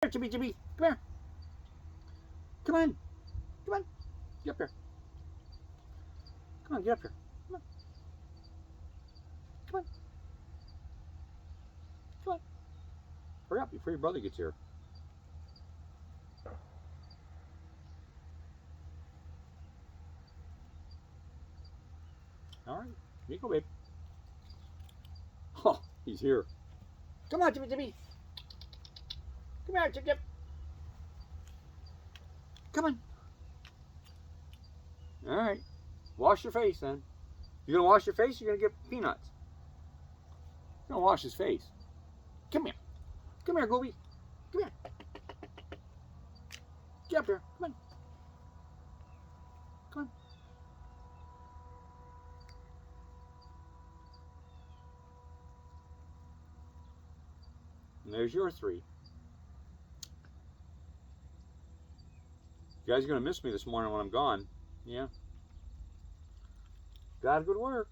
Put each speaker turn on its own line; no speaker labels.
here, Chippy, Chippy. Come here. Come on. Come on. Get up here. Come on, get up here. Come on. Come on. Come on. Hurry up before your brother gets here. All right. Here you go, babe. Oh, he's here. Come on, Chippy, Chippy. Come here, Chip, Chip. Come on. All right. Wash your face then. You're going to wash your face, you're going to get peanuts. You're going to wash his face. Come here. Come here, Goby. Come here. Get up here. Come on. Come on. And there's your 3. You guys are going to miss me this morning when I'm gone. Yeah. Gotta go to work.